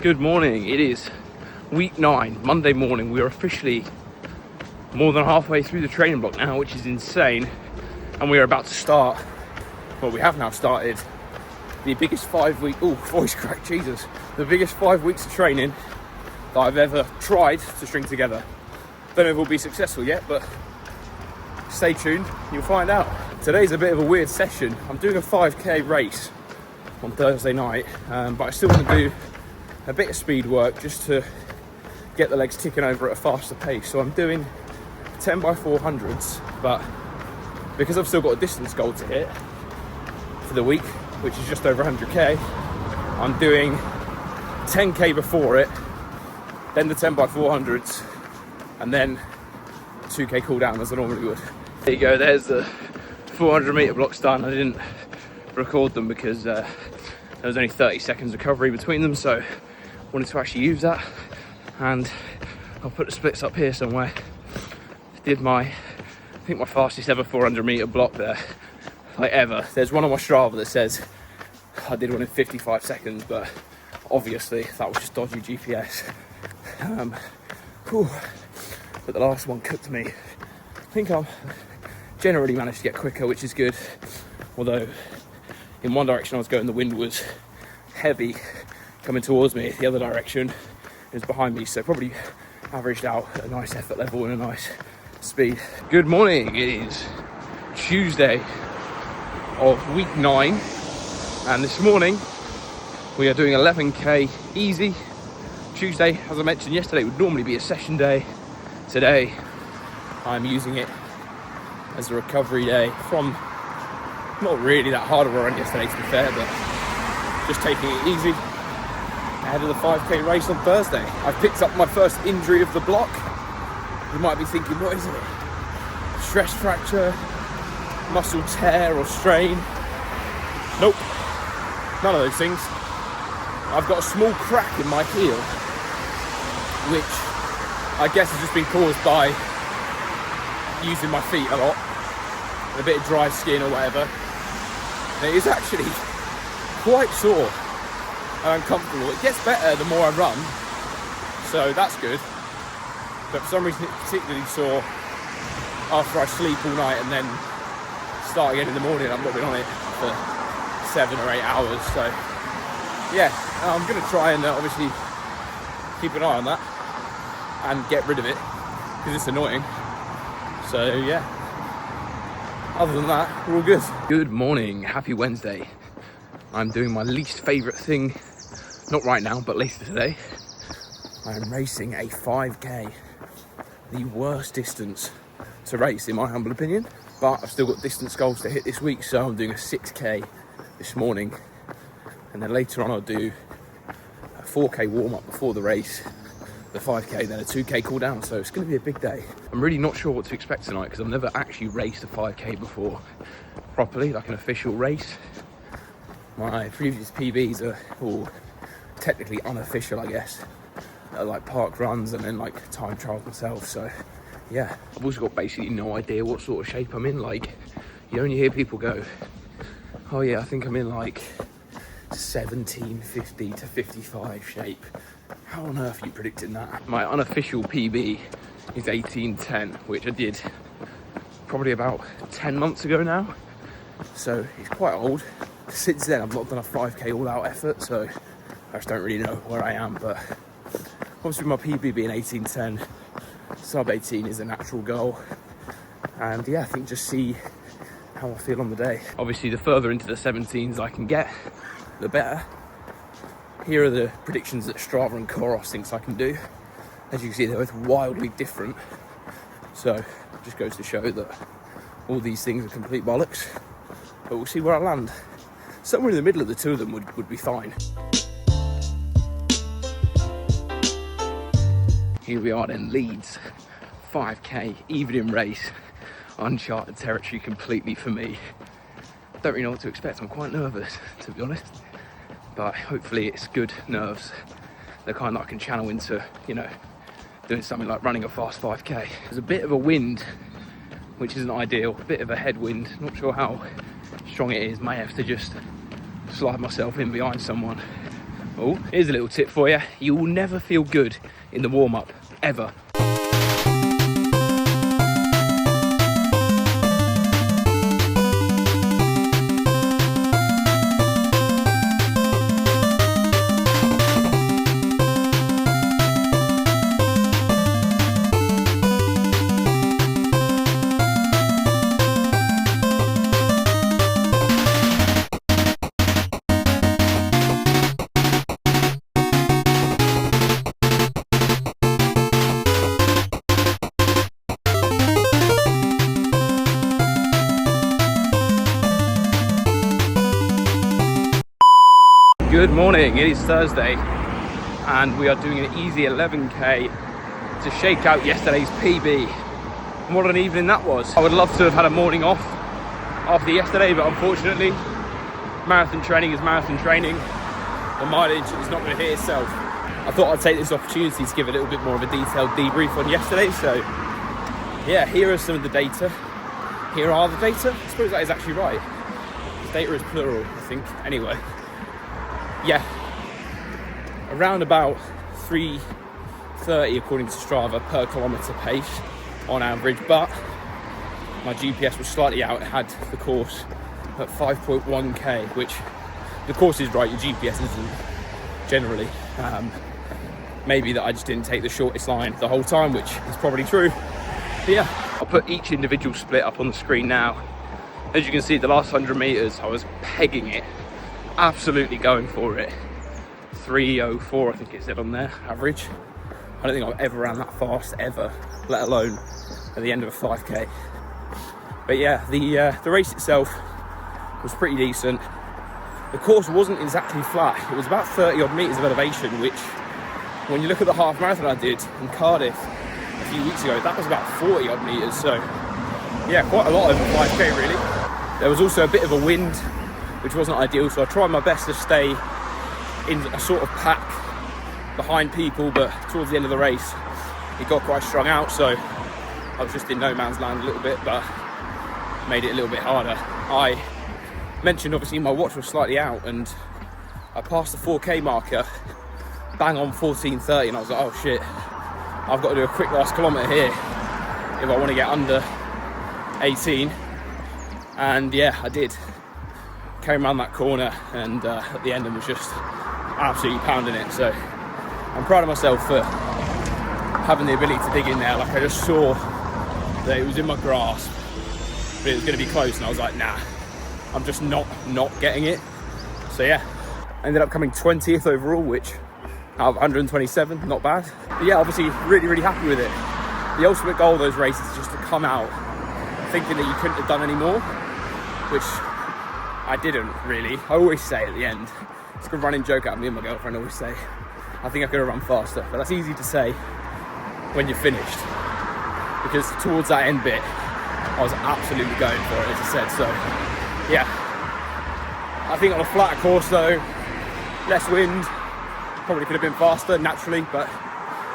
Good morning. It is week 9, Monday morning. We are officially more than halfway through the training block now, which is insane. And we are about to start, well, we have now started the biggest 5 week, voice crack, Jesus. The biggest 5 weeks of training that I've ever tried to string together. Don't know if we'll be successful yet, but stay tuned, you'll find out. Today's a bit of a weird session. I'm doing a 5k race on Thursday night, but I still want to do a bit of speed work just to get the legs ticking over at a faster pace. So I'm doing 10 by 400s, but because I've still got a distance goal to hit for the week, which is just over 100k, I'm doing 10k before it, then the 10 by 400s, and then 2k cool down as I normally would. There you go, there's the 400 meter blocks done. I didn't record them because there was only 30 seconds recovery between them, so I wanted to actually use that. And I'll put the splits up here somewhere. Did I think my fastest ever 400 meter block there, like ever. There's one on my Strava that says I did one in 55 seconds, but obviously that was just dodgy GPS. But the last one cooked me. I think I've generally managed to get quicker, which is good. Although in one direction I was going, the wind was heavy coming towards me. The other direction is behind me, so probably averaged out a nice effort level and a nice speed. Good morning. It is Tuesday of week 9, and this morning we are doing 11k easy. Tuesday, as I mentioned yesterday, would normally be a session day. Today I'm using it as a recovery day from not really that hard of a run yesterday, to be fair, but just taking it easy ahead of the 5k race on Thursday. I've picked up my first injury of the block. You might be thinking, what is it? Stress fracture, muscle tear or strain? Nope, none of those things. I've got a small crack in my heel, which I guess has just been caused by using my feet a lot, a bit of dry skin or whatever. And it is actually quite sore and uncomfortable. It gets better the more I run, so that's good. But for some reason it's particularly sore after I sleep all night and then start again in the morning. I've not been on it for 7 or 8 hours, so yeah, I'm going to try and obviously keep an eye on that and get rid of it because it's annoying. So yeah, other than that, we're all good. Good morning, happy Wednesday. I'm doing my least favourite thing, not right now, but later today. I'm racing a 5k, the worst distance to race in my humble opinion, but I've still got distance goals to hit this week, so I'm doing a 6k this morning, and then later on I'll do a 4k warm-up before the race, the 5k, then a 2k cool down. So it's going to be a big day. I'm really not sure what to expect tonight because I've never actually raced a 5k before properly, like an official race. My previous PBs are all technically unofficial, I guess, like park runs and then like time trials myself. So yeah, I've also got basically no idea what sort of shape I'm in. Like, you only hear people go, oh yeah, I think I'm in like 1750 to 55 shape. How on earth are you predicting that? My unofficial PB is 1810, which I did probably about 10 months ago now. So it's quite old. Since then, I've not done a 5k all-out effort, so I just don't really know where I am. But obviously my PB being 1810, sub 18 is a natural goal. And yeah, I think just see how I feel on the day. Obviously, the further into the 17s I can get, the better. Here are the predictions that Strava and Koros thinks I can do. As you can see, they're both wildly different. So it just goes to show that all these things are complete bollocks. But we'll see where I land. Somewhere in the middle of the two of them would be fine. Here we are then, Leeds, 5k, evening race, uncharted territory completely for me. Don't really know what to expect. I'm quite nervous, to be honest. But hopefully it's good nerves, the kind that I can channel into, you know, doing something like running a fast 5k. There's a bit of a wind, which isn't ideal, a bit of a headwind. Not sure how strong it is. May have to just slide myself in behind someone Oh, here's a little tip for you. You will never feel good in the warm-up, ever. Good morning, it is Thursday and we are doing an easy 11k to shake out yesterday's PB. And what an evening that was. I would love to have had a morning off after yesterday, but unfortunately marathon training is marathon training. The mileage is not going to hit itself. I thought I'd take this opportunity to give a little bit more of a detailed debrief on yesterday. So yeah, here are some of the data. Here are the data. I suppose that is actually right. Data is plural, I think. Anyway. Yeah, around about 3:30 according to Strava per kilometre pace on average, but my GPS was slightly out. It had the course at 5.1k, which the course is right, your GPS isn't generally. Maybe that I just didn't take the shortest line the whole time, which is probably true. But yeah, I'll put each individual split up on the screen now. As you can see, the last 100 metres I was pegging it, absolutely going for it. 3:04 I think it said on there, average. I don't think I've ever ran that fast ever, let alone at the end of a 5k. But yeah, the race itself was pretty decent. The course wasn't exactly flat. It was about 30 odd metres of elevation, which when you look at the half marathon I did in Cardiff a few weeks ago, that was about 40 odd metres. So yeah, quite a lot over 5k really. There was also a bit of a wind, which wasn't ideal, so I tried my best to stay in a sort of pack behind people, but towards the end of the race it got quite strung out, so I was just in no man's land a little bit, but made it a little bit harder. I mentioned obviously my watch was slightly out and I passed the 4k marker bang on 14:30 and I was like, oh shit, I've got to do a quick last kilometre here if I want to get under 18. And yeah, I did. Came around that corner and at the end I was just absolutely pounding it. So I'm proud of myself for having the ability to dig in there. Like, I just saw that it was in my grasp, but it was going to be close and I was like, nah, I'm just not getting it. So yeah, I ended up coming 20th overall, which out of 127, not bad. But yeah, obviously really happy with it. The ultimate goal of those races is just to come out thinking that you couldn't have done any more, which I didn't really. I always say at the end, it's a good running joke out of me and my girlfriend always say, I think I could have run faster, but that's easy to say when you're finished, because towards that end bit I was absolutely going for it, as I said. So yeah, I think on a flatter course though, less wind, probably could have been faster naturally, but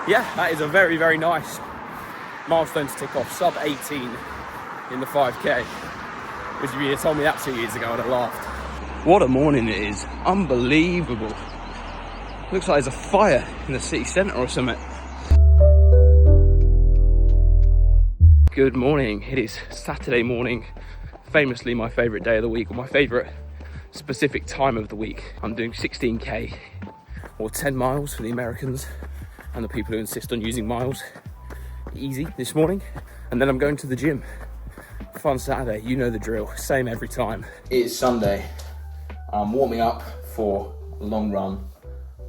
yeah, that is a very nice milestone to tick off. Sub 18 in the 5k. If you had told me that 2 years ago, I'd have laughed. What a morning it is. Unbelievable. Looks like there's a fire in the city centre or something. Good morning. It is Saturday morning. Famously my favourite day of the week, or my favourite specific time of the week. I'm doing 16k, or 10 miles for the Americans and the people who insist on using miles. Easy this morning. And then I'm going to the gym. Fun Saturday, you know the drill, same every time. It is Sunday. I'm warming up for a long run.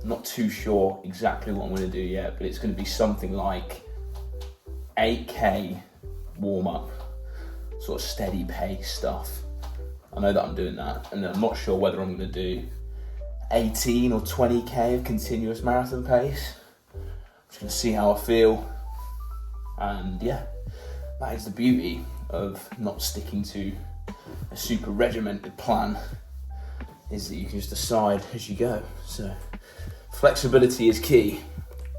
I'm not too sure exactly what I'm going to do yet, but it's going to be something like 8k warm up, sort of steady pace stuff. I know that I'm doing that, and I'm not sure whether I'm going to do 18 or 20k of continuous marathon pace. I'm just going to see how I feel, and yeah, that is the beauty of not sticking to a super regimented plan, is that you can just decide as you go. So flexibility is key.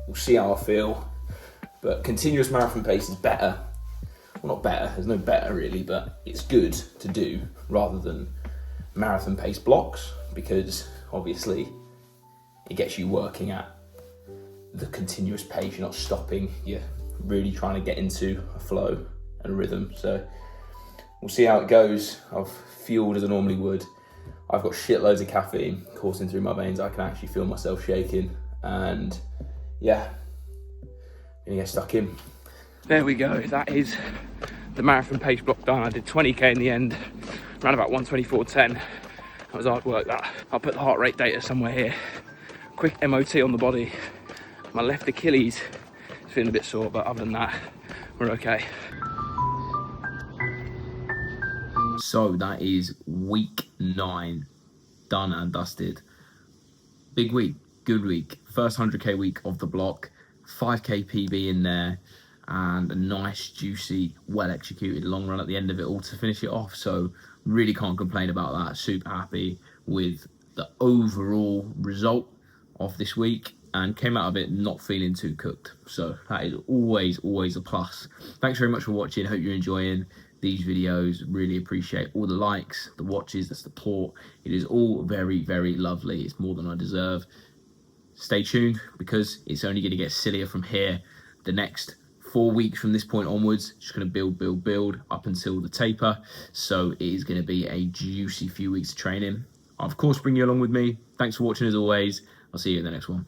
We'll see how I feel, but continuous marathon pace is better. Well, not better, there's no better really, but it's good to do rather than marathon pace blocks, because obviously it gets you working at the continuous pace. You're not stopping, you're really trying to get into a flow and a rhythm. So we'll see how it goes. I've fueled as I normally would. I've got shitloads of caffeine coursing through my veins. I can actually feel myself shaking, and yeah, gonna get stuck in. There we go, that is the marathon pace block done. I did 20k in the end, around about 1:24:10. That was hard work, that. I'll put the heart rate data somewhere here. Quick MOT on the body. My left Achilles is feeling a bit sore, but other than that, we're okay. So that is week 9, done and dusted. Big week, good week. First 100k week of the block, 5k PB in there, and a nice, juicy, well executed long run at the end of it all to finish it off. So really can't complain about that. Super happy with the overall result of this week, and came out of it not feeling too cooked. So that is always a plus. Thanks very much for watching. Hope you're enjoying these videos. Really appreciate all the likes, the watches, the support. It is all very, very lovely. It's more than I deserve. Stay tuned, because it's only going to get sillier from here. The next 4 weeks from this point onwards, just going to build up until the taper. So it is going to be a juicy few weeks of training. I'll of course bring you along with me. Thanks for watching as always. I'll see you in the next one.